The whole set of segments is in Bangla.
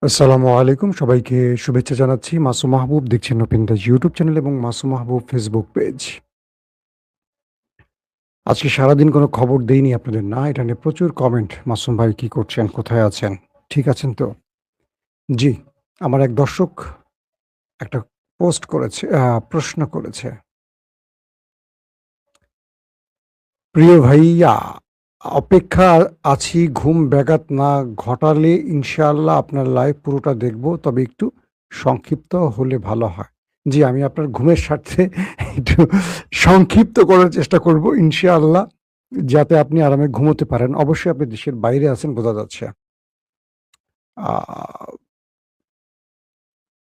আসসালামু আলাইকুম। সবাইকে শুভেচ্ছা জানাচ্ছি। মাসুম মাহবুব দেখছেন ওপেন দ্য ইউটিউব চ্যানেল এবং মাসুম মাহবুব ফেসবুক পেজ। আজকে সারাদিন কোনো খবর দেইনি আপনাদের না। এটা নিয়ে প্রচুর কমেন্ট। মাসুম ভাই কি করছেন? কোথায় আছেন? ঠিক আছেন তো? জি, আমার এক দর্শক একটা পোস্ট করেছে প্রশ্ন করেছে। প্রিয় ভাইয়া, অপেক্ষা আছি ঘুম ব্যাঘাত না ঘটালে ইনশাআল্লাহ আপনার লাইভ পুরোটা দেখব। তবে একটু সংক্ষিপ্ত হলে ভালো হয়। জি, আমি আপনার ঘুমের স্বার্থে একটু সংক্ষিপ্ত করার চেষ্টা করব ইনশাআল্লাহ, যাতে আপনি আরামে ঘুমোতে পারেন। অবশ্যই আপনি দেশের বাইরে আছেন বোঝা যাচ্ছে। আ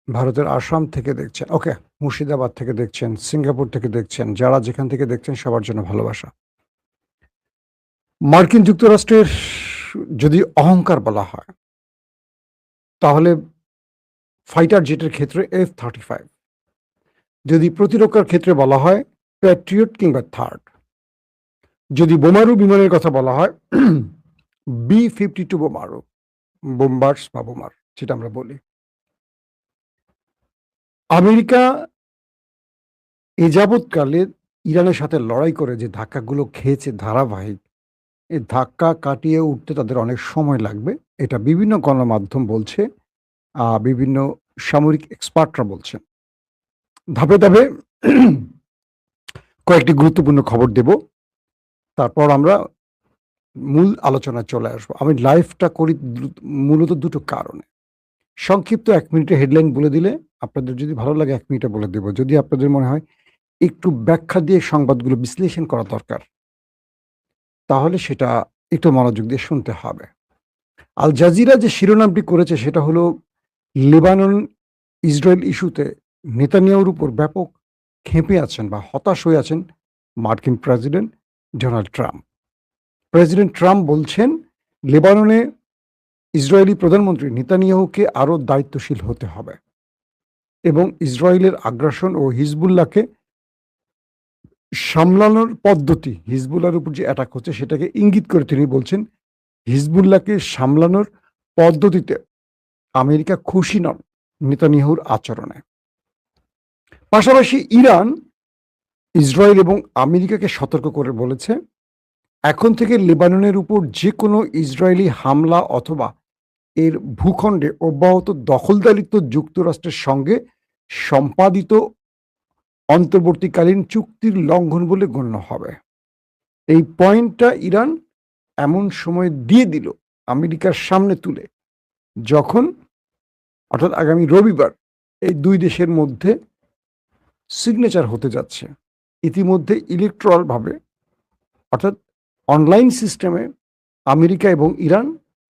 ভারতের আসাম থেকে দেখছেন। ওকে, মুর্শিদাবাদ থেকে দেখছেন, সিঙ্গাপুর থেকে দেখছেন। যারা যেখান থেকে দেখছেন সবার জন্য ভালোবাসা। মার্কিন যুক্তরাষ্ট্রের যদি অহংকার বলা হয়, তাহলে ফাইটার জেটের ক্ষেত্রে F-35, যদি প্রতিরক্ষার ক্ষেত্রে বলা হয় প্যাট্রিয়ট কিংবা থার্ড, যদি বোমারু বিমানের কথা বলা হয় B-52 বোমারু, বোম্বার্স বা বোমার যেটা আমরা বলি। আমেরিকা এ যাবৎকালে ইরানের সাথে লড়াই করে যে ধাক্কাগুলো খেয়েছে ধারাবাহিক, এই ধাক্কা কাটিয়ে উঠতে তাদের অনেক সময় লাগবে। এটা বিভিন্ন গণমাধ্যম বলছে, বিভিন্ন সামরিক এক্সপার্টরা বলছেন। ধাপে, ধাপে কয়েকটি গুরুত্বপূর্ণ খবর দেব। তারপর আমরা মূল আলোচনায় চলে আসবো। আমি লাইভটা করি মূলত দুটো কারণে। সংক্ষিপ্ত ১ মিনিটের হেডলাইন বলে দিলে আপনাদের যদি ভালো লাগে ১ মিনিটে বলে দেব। যদি আপনাদের মনে হয় একটু ব্যাখ্যা দিয়ে সংবাদগুলো বিশ্লেষণ করা দরকার, তাহলে সেটা একটু মনোযোগ দিয়ে শুনতে হবে। আল জাজিরা যে শিরোনামটি করেছে সেটা হলো লেবানন ইসরায়েল ইস্যুতে নেতানিয়াহুর উপর ব্যাপক ক্ষেপে আছেন বা হতাশ হয়ে আছেন মার্কিন president Donald Trump. President Trump বলছেন লেবাননে ইসরায়েলি প্রধানমন্ত্রী নেতানিয়াহুকে আরও দায়িত্বশীল হতে হবে এবং ইসরায়েলের আগ্রাসন ও হিজবুল্লাহকে সামলানোর পদ্ধতি, হিজবুল্লাহর উপর যে অ্যাটাক হচ্ছে সেটাকে ইঙ্গিত করে তিনি বলছেন হিজবুল্লাহকে সামলানোর পদ্ধতিতে আমেরিকা খুশি নন নেতানিয়াহুর আচরণে। পাশাপাশি ইরান ইসরায়েল এবং আমেরিকাকে সতর্ক করে বলেছে এখন থেকে লেবাননের উপর যে কোনো ইসরায়েলি হামলা অথবা এর ভূখণ্ডে অব্যাহত দখলদারিত্ব যুক্তরাষ্ট্রের সঙ্গে সম্পাদিত অন্তর্বর্তীকালীন চুক্তির লঙ্ঘন বলে গণ্য হবে। এই পয়েন্টটা ইরান এমন সময় দিয়ে দিল আমেরিকার সামনে তুলে, যখন অর্থাৎ আগামী রবিবার এই দুই দেশের মধ্যে সিগনেচার হতে যাচ্ছে। ইতিমধ্যে ইলেকট্রাল ভাবে অর্থাৎ অনলাইন সিস্টেমে আমেরিকা এবং ইরান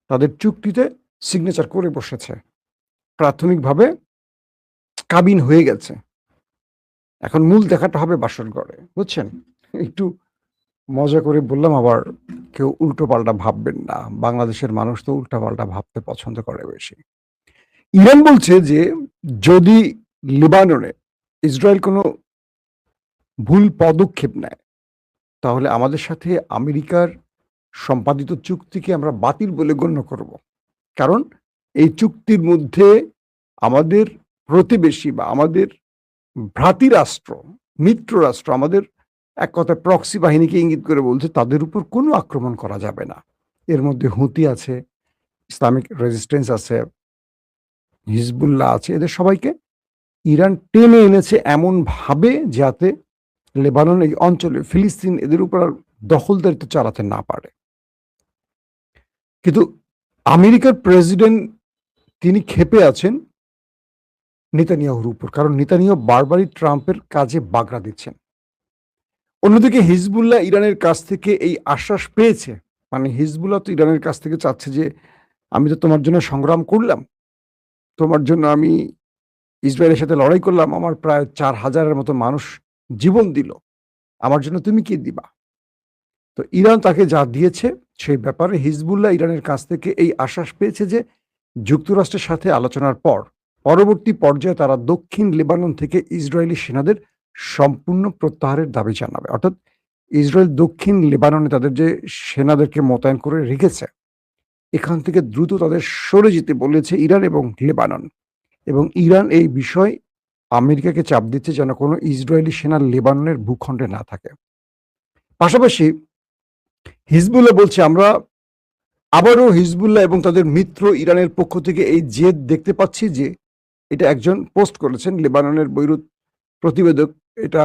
তাদের চুক্তিতে সিগনেচার করে বসেছে। প্রাথমিকভাবে কাবিন হয়ে গেছে। এখন মূল দেখাটা হবে বাসরঘরে, বুঝছেন? একটু মজা করে বললাম, আবার কেউ উল্টোপাল্টা ভাববেন না। বাংলাদেশের মানুষ তো উল্টাপাল্টা ভাবতে পছন্দ করে বেশি। ইরান বলছে যে যদি লেবাননে ইসরায়েল কোনো ভুল পদক্ষেপ নেয়, তাহলে আমাদের সাথে আমেরিকার সম্পাদিত চুক্তিকে আমরা বাতিল বলে গণ্য করব। কারণ এই চুক্তির মধ্যে আমাদের প্রতিবেশী বা আমাদের ভ্রাতৃরাষ্ট্র, মিত্ররাষ্ট্র, আমাদের এক কথায় প্রক্সি বাহিনীকে ইঙ্গিত করে বলছে তাদের উপর কোনো আক্রমণ করা যাবে না। এর মধ্যে হুতি আছে, ইসলামিক রেজিস্ট্যান্স আছে, হিজবুল্লাহ আছে। এদের সবাইকে ইরান টেনে এনেছে এমনভাবে যাতে লেবানন এই অঞ্চলে ফিলিস্তিন এদের উপর আর দখলদারিত্ব চালাতে না পারে। কিন্তু আমেরিকার প্রেসিডেন্ট তিনি ক্ষেপে আছেন নেতানিয়াহুর উপর। কারণ নেতানিয়াহু বারবারই ট্রাম্পের কাজে বাগড়া দিচ্ছেন। অন্যদিকে হিজবুল্লাহ ইরানের কাছ থেকে এই আশ্বাস পেয়েছে। মানে হিজবুল্লাহ তো ইরানের কাছ থেকে চাচ্ছে যে আমি তো তোমার জন্য সংগ্রাম করলাম। তোমার জন্য আমি ইসরায়েলের সাথে লড়াই করলাম। আমার প্রায় ৪,০০০-এর মতো মানুষ জীবন দিল। আমার জন্য তুমি কি দিবা? তো ইরান তাকে যা দিয়েছে সেই ব্যাপারে হিজবুল্লাহ ইরানের কাছ থেকে এই আশ্বাস পেয়েছে যে যুক্তরাষ্ট্রের সাথে আলোচনার পর পরবর্তী পর্যায়ে তারা দক্ষিণ লেবানন থেকে ইসরায়েলি সেনাদের সম্পূর্ণ প্রত্যাহারের দাবি জানাবে। অর্থাৎ ইসরায়েল দক্ষিণ লেবাননে তাদের যে সেনাদেরকে মোতায়েন করে রেখেছে এখান থেকে দ্রুত তাদের সরে যেতে বলেছে ইরান এবং লেবানন। এবং ইরান এই বিষয়ে আমেরিকাকে চাপ দিচ্ছে যেন কোনো ইসরায়েলি সেনা লেবাননের ভূখণ্ডে না থাকে। পাশাপাশি হিজবুল্লাহ বলছে, আমরা আবারও হিজবুল্লাহ এবং তাদের মিত্র ইরানের পক্ষ থেকে এই জেদ দেখতে পাচ্ছি। যে এটা একজন পোস্ট করেছেন লেবাননের বৈরুত প্রতিবেদক, এটা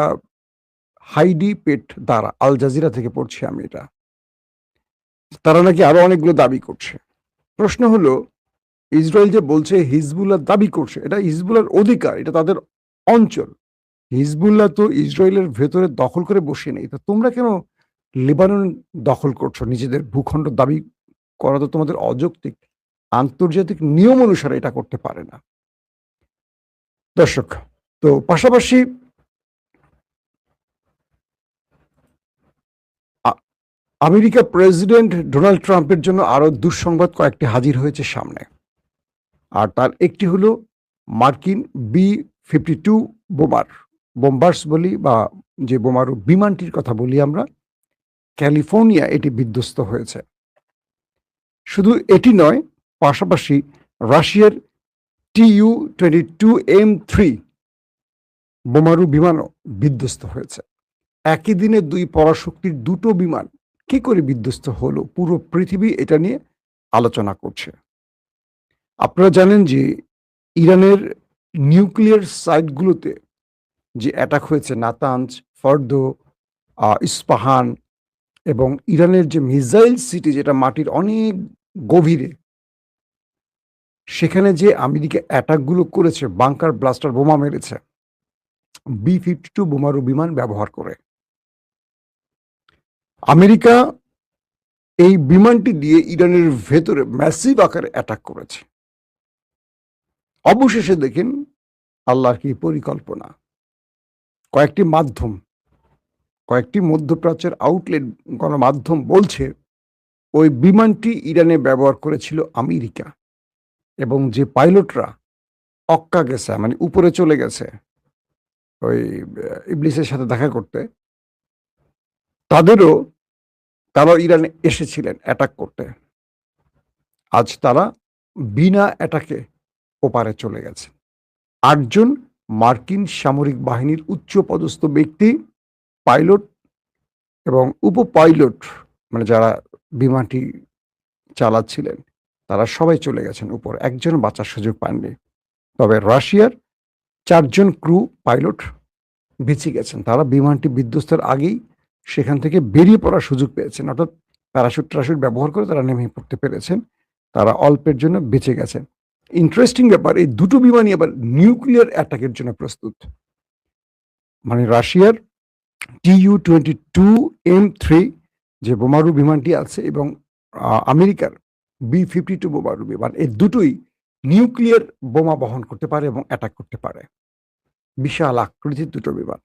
হাইডি পেট দ্বারা, আল জাজিরা থেকে পড়ছি আমি এটা। তারা নাকি আরো অনেকগুলো দাবি করছে। প্রশ্ন হলো, ইসরায়েল যে বলছে হিজবুল্লাহ দাবি করছে, এটা হিজবুল্লাহর অধিকার, এটা তাদের অঞ্চল। হিজবুল্লাহ তো ইসরায়েলের ভেতরে দখল করে বসে নেই, তো তোমরা কেন লেবানন দখল করছো? নিজেদের ভূখণ্ড দাবি করা তো তোমাদের অযৌক্তিক। আন্তর্জাতিক নিয়ম অনুসারে এটা করতে পারে না। দর্শক, তো পাশাপাশি আমেরিকা প্রেসিডেন্ট ডোনাল্ড ট্রাম্পের জন্য আরো দুঃসংবাদ কয়েকটি হাজির হয়েছে সামনে। আর তার একটি হলো মার্কিন B-52 বোমার্স বলি, বা যে বোমারু বিমানটির কথা বলি আমরা, ক্যালিফোর্নিয়া এটি বিধ্বস্ত হয়েছে। শুধু এটি নয়, পাশাপাশি রাশিয়ার Tu-22M3 বোমারু বিমানও বিধ্বস্ত হয়েছে। একই দিনে দুই পরাশক্তির দুটো বিমান কি করে বিধ্বস্ত হলো, পুরো পৃথিবী এটা নিয়ে আলোচনা করছে। আপনারা জানেন যে ইরানের নিউক্লিয়ার সাইটগুলোতে যে অ্যাটাক হয়েছে, নাতানজ, ফর্দো, ইস্পাহান, এবং ইরানের যে মিসাইল সিটি যেটা মাটির অনেক গভীরে, সেখানে যে আমেরিকা অ্যাটাকগুলো করেছে, বাংকার ব্লাস্টার বোমা মেরেছে B-52 বোমারু বিমান ব্যবহার করে। আমেরিকা এই বিমানটি দিয়ে ইরানের ভেতরে ম্যাসিভ আকারে অ্যাটাক করেছে। অবশেষে দেখেন আল্লাহর কি পরিকল্পনা। কয়েকটি মধ্যপ্রাচ্যের আউটলেট গণমাধ্যম বলছে ওই বিমানটি ইরানে ব্যবহার করেছিল আমেরিকা, এবং যে পাইলটরা অক্কা গেছে, মানে উপরে চলে গেছে ওই ইবলিসের সাথে দেখা করতে, তারা ইরানে এসেছিলেন অ্যাটাক করতে। আজ তারা বিনা অ্যাটাকে ওপারে চলে গেছে। 8 জন মার্কিন সামরিক বাহিনীর উচ্চপদস্থ ব্যক্তি, পাইলট এবং উপপাইলট, মানে যারা বিমানটি চালাচ্ছিলেন, তারা সবাই চলে গেছেন উপরে, একজন বাঁচার সুযোগ পাননি। তবে রাশিয়ার 4 জন ক্রু পাইলট বেঁচে গেছেন, তারা বিমানটি বিধ্বস্তের আগেই সেখান থেকে বেরিয়ে পড়ার সুযোগ পেয়েছেন, অর্থাৎ প্যারাশুট ব্যবহার করে তারা নেমে পড়তে পেরেছেন, তারা অল্পের জন্য বেঁচে গেছেন। ইন্টারেস্টিং ব্যাপার, এই দুটো বিমানই আবার নিউক্লিয়ার অ্যাটাকের জন্য প্রস্তুত। মানে রাশিয়ার Tu-22M3 যে বোমারু বিমানটি আছে, এবং আমেরিকার B-52 বোমারু বিমান, এই দুটোই নিউক্লিয়ার বোমা বহন করতে পারে এবং অ্যাটাক করতে পারে। বিশাল আকৃতির দুটো বিমান।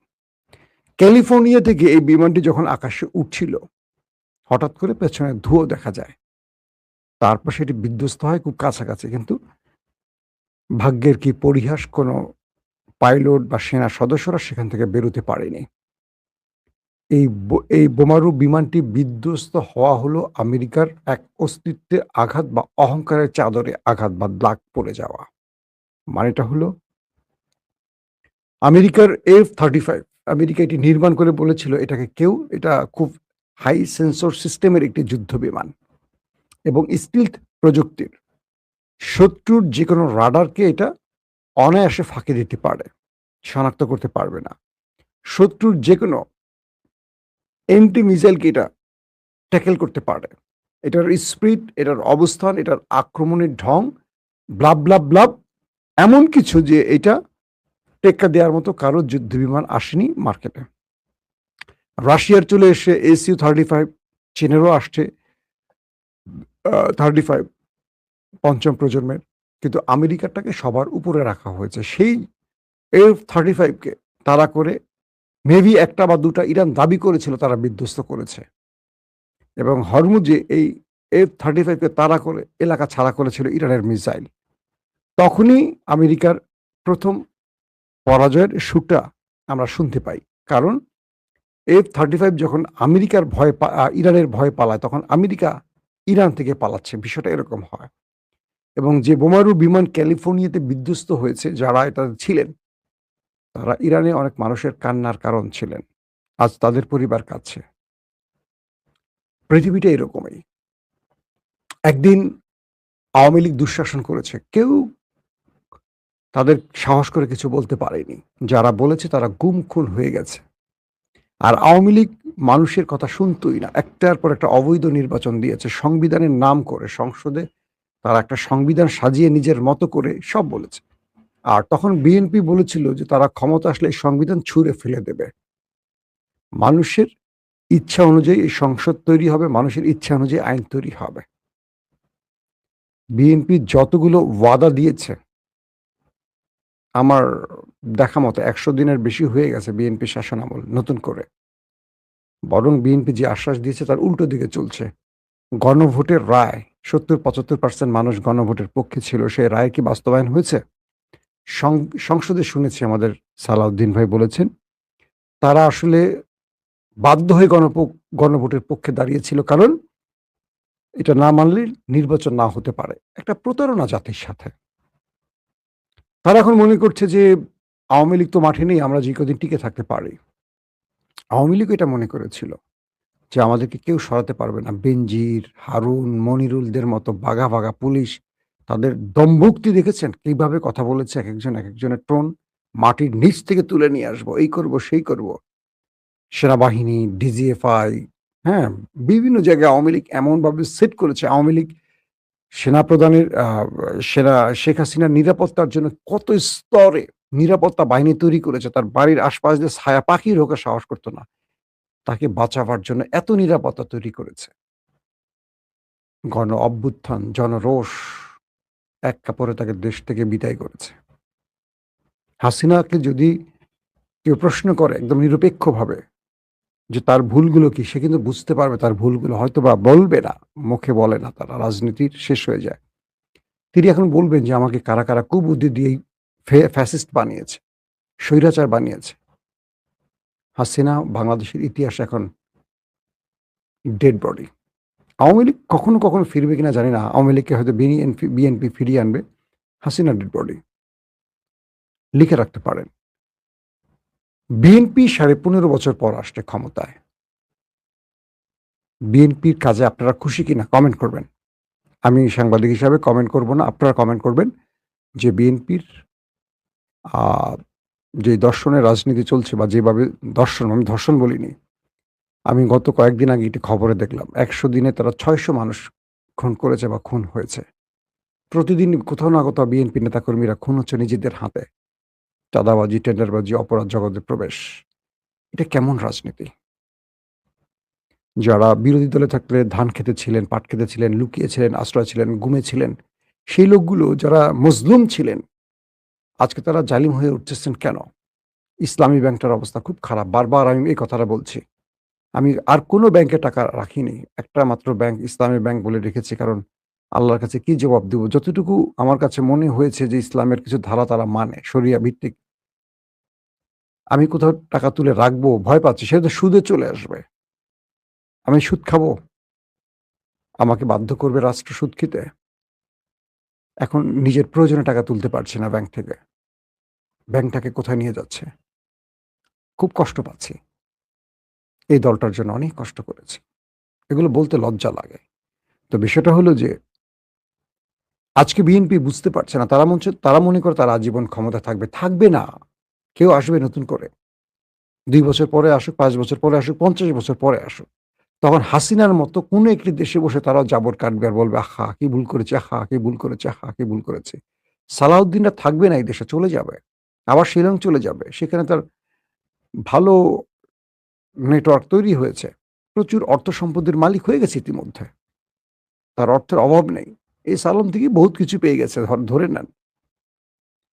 ক্যালিফোর্নিয়া থেকে এই বিমানটি যখন আকাশে উঠছিল, হঠাৎ করে পেছনে ধুয়ো দেখা যায়, তারপর সেটি বিধ্বস্ত হয় খুব কাছাকাছি। কিন্তু ভাগ্যের কি পরিহাস, কোনো পাইলট বা সেনা সদস্যরা সেখান থেকে বেরোতে পারেনি। এই বোমারু বিমানটি বিধ্বস্ত হওয়া হলো আমেরিকার এক অস্তিত্বের আঘাত বা অহংকারের চাদরে আঘাত বা দাগ পড়ে যাওয়া। মানেটা হলো আমেরিকার F-35, আমেরিকা এটি নির্মাণ করে বলেছিল এটা খুব হাই সেন্সর সিস্টেমের একটি যুদ্ধ বিমান এবং স্টিলথ প্রযুক্তির। শত্রুর যে কোনো রাডারকে এটা অনায়াসে ফাঁকি দিতে পারে, শনাক্ত করতে পারবে না। শত্রুর যে কোনো এন্টি মিসাইলকে এটা ট্যাকেল করতে পারে। এটার স্পিড, এটার অবস্থান, এটার আক্রমণের ঢং, ব্লাব এমন কিছু যে এটা টেক্কা দেওয়ার মতো কারো যুদ্ধ বিমান আসেনি মার্কেটে। রাশিয়ার চলে এসে Su-35, চীনেরও আসছে 35 পঞ্চম প্রজন্মের, কিন্তু আমেরিকাটাকে সবার উপরে রাখা হয়েছে। সেই F-35কে তাড়া করে মেবি একটা বা দুটা ইরান দাবি করেছিল তারা বিধ্বস্ত করেছে, এবং হরমুজে এই F-35কে তাড়া করে এলাকা ছাড়া করেছিল ইরানের মিসাইল। তখনই আমেরিকার প্রথম পরাজয়ের সুরটা আমরা শুনতে পাই। কারণ F-35 যখন ইরানের ভয়ে পালায়, তখন আমেরিকা ইরান থেকে পালাচ্ছে। বিষয়টা এরকম হয়। এবং যে বোমারু বিমান ক্যালিফোর্নিয়াতে বিধ্বস্ত হয়েছে, যারা এটাতে ছিলেন, তারা ইরানে অনেক মানুষের কান্নার কারণ ছিলেন। আজ তাদের পরিবার কাঁদছে। পৃথিবীটা এরকমই। একদিন আওয়ামী লীগ দুঃশাসন করেছে। কেউ তাদের সাহস করে কিছু বলতে পারেনি। যারা বলেছে তারা গুম খুন হয়ে গেছে। আর আওয়ামী লীগ মানুষের কথা শুনতই না। একটার পর একটা অবৈধ নির্বাচন দিয়েছে। সংবিধানের নাম করে সংসদে তারা একটা সংবিধান সাজিয়ে নিজের মতো করে সব বলেছে। আর তখন বিএনপি বলেছিল যে তারা ক্ষমতা আসলে এই সংবিধান ছুঁড়ে ফেলে দেবে। মানুষের ইচ্ছা অনুযায়ী এই সংসদ তৈরি হবে, মানুষের ইচ্ছা অনুযায়ী আইন তৈরি হবে। বিএনপি যতগুলো ওয়াদা দিয়েছে, আমার দেখা মতো ১০০ দিনের বেশি হয়ে গেছে বিএনপি শাসনামল নতুন করে। বরং বিএনপি যে আশ্বাস দিয়েছে তার উল্টো দিকে চলছে। গণভোটের রায় ৭০-৭৫% মানুষ গণভোটের পক্ষে ছিল। সেই রায় কি বাস্তবায়ন হয়েছে? সংসদে শুনেছি আমাদের সালাউদ্দিন ভাই বলেছেন, তারা আসলে বাধ্য হয়ে গণভোটের পক্ষে দাঁড়িয়েছিল। কারণ এটা না মানলে নির্বাচন না হতে পারে। একটা প্রতারণা জাতির সাথে। তারা এখন মনে করছে যে আওয়ামী লীগ তো মাঠে নেই, আমরা যে কদিন টিকে থাকতে পারি। আওয়ামী লীগও এটা মনে করেছিল যে আমাদেরকে কেউ সরাতে পারবে না। বেনজির, হারুন, মনিরুলদের মতো বাঘা, বাঘা পুলিশ, তাদের দম্ভুক্তি দেখেছেন? কিভাবে কথা বলেছে একেকজন একেকজনের টোন। মাটির নিচ থেকে তুলে নিয়ে আসবো, এই করব, সেই করব। সেনাবাহিনী, ডিজিএফআই, হ্যাঁ? বিভিন্ন জায়গায় আওয়ামী লীগ এমনভাবে সেট করেছে। আওয়ামী লীগ সেনাপ্রধানের সেনা শেখ হাসিনার নিরাপত্তার জন্য কত স্তরে নিরাপত্তা বাহিনী তৈরি করেছে। তার বাড়ির আশপাশ দিয়ে ছায়া পাখির ঢোকার সাহস করত না। তাকে বাঁচাবার জন্য এত নিরাপত্তা তৈরি করেছে। গণ অভ্যুত্থান, জনরোষ এক কাপড়ে তাকে দেশ থেকে বিদায় করেছে। হাসিনাকে যদি কেউ প্রশ্ন করে একদম নিরপেক্ষভাবে যে তার ভুলগুলো কি, সে কিন্তু বুঝতে পারবে তার ভুলগুলো, হয়তোবা বলবে না, মুখে বলে না, তারা রাজনীতির শেষ হয়ে যায়। তিনি এখন বলবেন যে আমাকে কারা, কারা কুবুদ্ধি দিয়েই ফ্যাসিস্ট বানিয়েছে, স্বৈরাচার বানিয়েছে। হাসিনা বাংলাদেশের ইতিহাসে এখন ডেড বডি। আওয়ামী লীগ কখনো, কখনো ফিরবে কিনা জানি না। আওয়ামী লীগকে হয়তো বিএনপি ফিরিয়ে আনবে। Hasina dead body. লিখে রাখতে পারেন। বিএনপি ১৫.৫ বছর পর আসছে ক্ষমতায়। বিএনপির কাজে আপনারা খুশি কিনা কমেন্ট করবেন। আমি সাংবাদিক হিসাবে কমেন্ট করব না। আপনারা কমেন্ট করবেন যে বিএনপির আ যে দর্শনের রাজনীতি চলছে বা যেভাবে দর্শন, আমি ধর্ষণ বলিনি। আমি গত কয়েকদিন আগে একটি খবরে দেখলাম ১০০ দিনে তারা ৬০০ মানুষ খুন করেছে বা খুন হয়েছে। প্রতিদিন কোথাও না কোথাও বিএনপি নেতাকর্মীরা খুন হচ্ছে নিজেদের হাতে। চাঁদাবাজি, টেন্ডারবাজি, অপরাধ জগতে প্রবেশ। এটা কেমন রাজনীতি? যারা বিরোধী দলে থাকলে ধান খেতে ছিলেন, পাট খেতে ছিলেন, লুকিয়েছিলেন, আশ্রয় ছিলেন, গুমে ছিলেন, সেই লোকগুলো যারা মজলুম ছিলেন, আজকে তারা জালিম হয়ে উঠতেছেন কেন? ইসলামী ব্যাংকটার অবস্থা খুব খারাপ। বারবার আমি এই কথাটা বলছি। আমি আর কোনো ব্যাংকে টাকা রাখিনি। একটা মাত্র ব্যাংক ইসলামী ব্যাংক বলে রেখেছি। কারণ আল্লাহর কাছে কি জবাব দেব? যতটুকু আমার কাছে মনে হয়েছে যে ইসলামের কিছু ধারা তারা মানে, শরিয়া ভিত্তিক। আমি কোথাও টাকা তুলে রাখবো, ভয় পাচ্ছি। সেটা তো সুদে চলে আসবে। আমি সুদ খাবো? আমাকে বাধ্য করবে রাষ্ট্র সুদ খেতে? এখন নিজের প্রয়োজনে টাকা তুলতে পারছি না ব্যাংক থেকে। ব্যাংকটাকে কোথায় নিয়ে যাচ্ছে? খুব কষ্ট পাচ্ছি। এই দলটার জন্য অনেক কষ্ট করেছি। এগুলো বলতে লজ্জা লাগে। তো বিষয়টা হলো যে আজকে বিএনপি বুঝতে পারছে না। তারা মনে করে তারা আজীবন ক্ষমতায় থাকবে। থাকবে না। কেউ আসবে নতুন করে। ২ বছর পরে আসুক, ৫ বছর পরে আসুক, ৫০ বছর পরে আসুক। তখন হাসিনার মতো কোনো একটি দেশে বসে তারাও জাবর কাটবে আর বলবে, আহা! কি ভুল করেছি, আহা! কি ভুল করেছি, আহা! কি ভুল করেছি। সালাউদ্দিনরা থাকবে না এই দেশে, চলে যাবে। আবার শিলং চলে যাবে। সেখানে তার ভালো নেটওয়ার্ক তৈরি হয়েছে। প্রচুর অর্থ সম্পদের মালিক হয়ে গেছে ইতিমধ্যে। তার অর্থের অভাব নেই। এই সালাম থেকেই বহুত কিছু পেয়ে গেছে, ধরে নেন।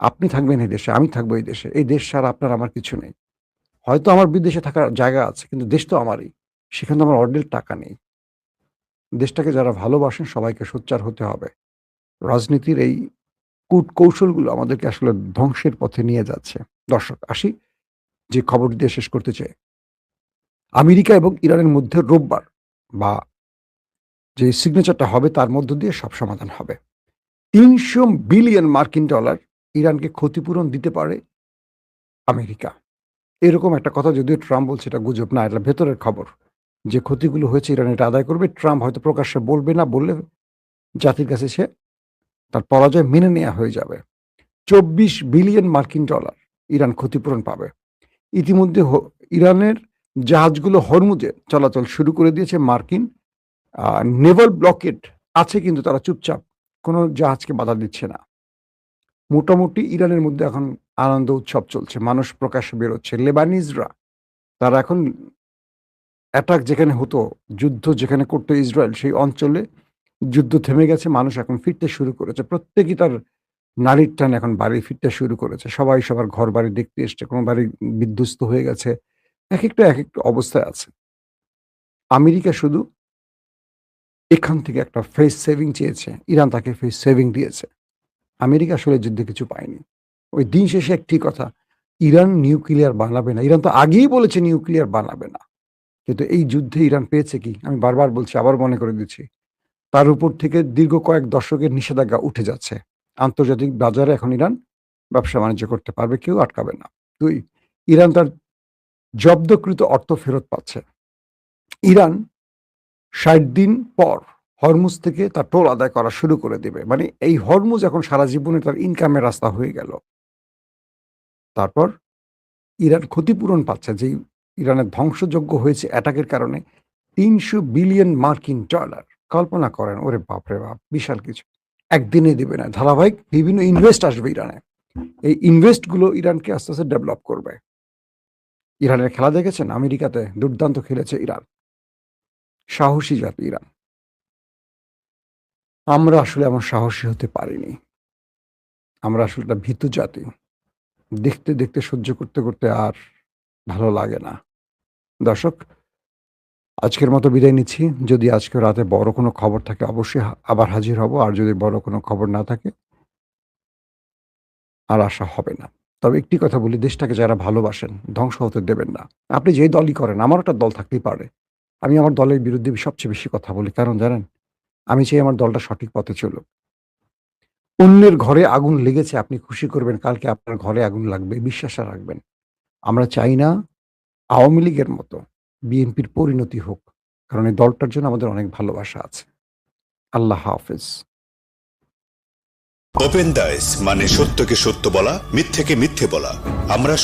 আপনি থাকবেন এই দেশে, আমি থাকবো এই দেশে। এই দেশ ছাড়া আপনার আমার কিছু নেই। হয়তো আমার বিদেশে থাকার জায়গা আছে, কিন্তু দেশ তো আমারই। সেখানে তো আমার অঢেল টাকা নেই। দেশটাকে যারা ভালোবাসেন সবাইকে সোচ্চার হতে হবে। রাজনীতির এই কৌশলগুলো আমাদেরকে আসলে ধ্বংসের পথে নিয়ে যাচ্ছে। দর্শক, আসি যে খবর দিয়ে শেষ করতে চাই। আমেরিকা এবং ইরানের মধ্যে রোববার বা যে সিগনেচারটা হবে তার মধ্য দিয়ে সব সমাধান হবে। ৩০০ বিলিয়ন মার্কিন ডলার ইরানকে ক্ষতিপূরণ দিতে পারে আমেরিকা। এরকম একটা কথা যদিও ট্রাম্প বলছে এটা গুজব না, এটা ভেতরের খবর। যে ক্ষতিগুলো হয়েছে ইরান এটা আদায় করবে। ট্রাম্প হয়তো প্রকাশ্যে বলবে না, বললে জাতির কাছে সে তার পরাজয় মেনে নেওয়া হয়ে যাবে। ২৪ বিলিয়ন মার্কিন ডলার ইরান ক্ষতিপূরণ পাবে। ইতিমধ্যে ইরানের জাহাজগুলো হরমুজে চলাচল শুরু করে দিয়েছে মার্কিন নেভাল ব্লকেড আছে, কিন্তু তারা চুপচাপ, কোনো জাহাজকে বাধা দিচ্ছে না। মোটামুটি ইরানের মধ্যে এখন আনন্দ উৎসব চলছে, মানুষ প্রকাশ্যে বেরোচ্ছে। লেবানিজরা তারা এখন অ্যাটাক যেখানে হতো, যুদ্ধ যেখানে করতো ইসরায়েল, সেই অঞ্চলে যুদ্ধ থেমে গেছে, মানুষ এখন ফিরতে শুরু করেছে। প্রত্যেকেই তার নারীর টান এখন বাড়ি ফিরতে শুরু করেছে। সবাই সবার ঘর বাড়ি দেখতে এসছে, কোনো বাড়ি বিধ্বস্ত হয়ে গেছে, এক একটা অবস্থায় আছে। আমেরিকা শুধু এখান থেকে একটা ফেস সেভিং চেয়েছে, ইরান তাকে ফেস সেভিং দিয়েছে। আমেরিকা আসলে যুদ্ধে কিছু পায়নি। ওই দিন শেষে একটি কথা, ইরান নিউক্লিয়ার বানাবে না। ইরান তো আগেই বলেছে নিউক্লিয়ার বানাবে না, কিন্তু এই যুদ্ধে ইরান পেয়েছে কি? আমি বারবার বলছি, আবার মনে করে দিচ্ছি, তার উপর থেকে দীর্ঘ কয়েক দশকের নিষেধাজ্ঞা উঠে যাচ্ছে। আন্তর্জাতিক বাজারে এখন ইরান ব্যবসা বাণিজ্য করতে পারবে, কেউ আটকাবে না। ২, ইরান তার জব্দকৃত অর্থ ফেরত পাচ্ছে। ইরান ৬০ দিন পর হরমুজ থেকে তার টোল আদায় করা শুরু করে দেবে। মানে এই হরমুজ এখন সারা জীবনে তার ইনকামের রাস্তা হয়ে গেল। তারপর ইরান ক্ষতিপূরণ পাচ্ছে, যেই ইরানের ধ্বংসযজ্ঞ হয়েছে অ্যাটাকের কারণে ৩০০ বিলিয়ন মার্কিন ডলার। কল্পনা করেন, ওরে বাপরে বাপ, বিশাল কিছু। একদিনে দেবে না, ধারাবাহিক বিভিন্ন ইনভেস্ট আসবে ইরানে। এই ইনভেস্টগুলো ইরানকে আস্তে আস্তে ডেভেলপ করবে। ইরানের খেলা দেখেছেন? আমেরিকাতে দুর্দান্ত খেলেছে ইরান। সাহসী জাতি ইরান। আমরা আসলে এমন সাহসী হতে পারিনি। আমরা আসলে একটা ভীতু জাতি। দেখতে, দেখতে সহ্য করতে, করতে আর ভালো লাগে না। দর্শক, আজকের মতো বিদায় নিচ্ছি। যদি আজকে রাতে বড় কোনো খবর থাকে অবশ্যই আবার হাজির হব। আর যদি বড় কোনো খবর না থাকে, আর আসা হবে না। তবে একটি কথা বলি, দেশটাকে যারা ভালোবাসেন ধ্বংস হতে দেবেন না। আপনি যেই দলই করেন, আমারও একটা দল থাকতেই পারে। আমি আমার দলের বিরুদ্ধে সবচেয়ে বেশি কথা বলি। কারণ জানেন? আমি চাই আমার দলটা সঠিক পথে চলুক। অন্যের ঘরে আগুন লেগেছে, আপনি খুশি করবেন, কালকে আপনার ঘরে আগুন লাগবে, বিশ্বাসটা রাখবেন। আমরা চাই না আওয়ামী লীগের মতো বিএনপির পরিণতি হোক। কারণ এই দলটার জন্য আমাদের অনেক ভালোবাসা আছে। আল্লাহ হাফেজ। ওপেন দাইস মানে সত্যকে সত্য বলা, মিথ্যেকে মিথ্যে বলা। আমরা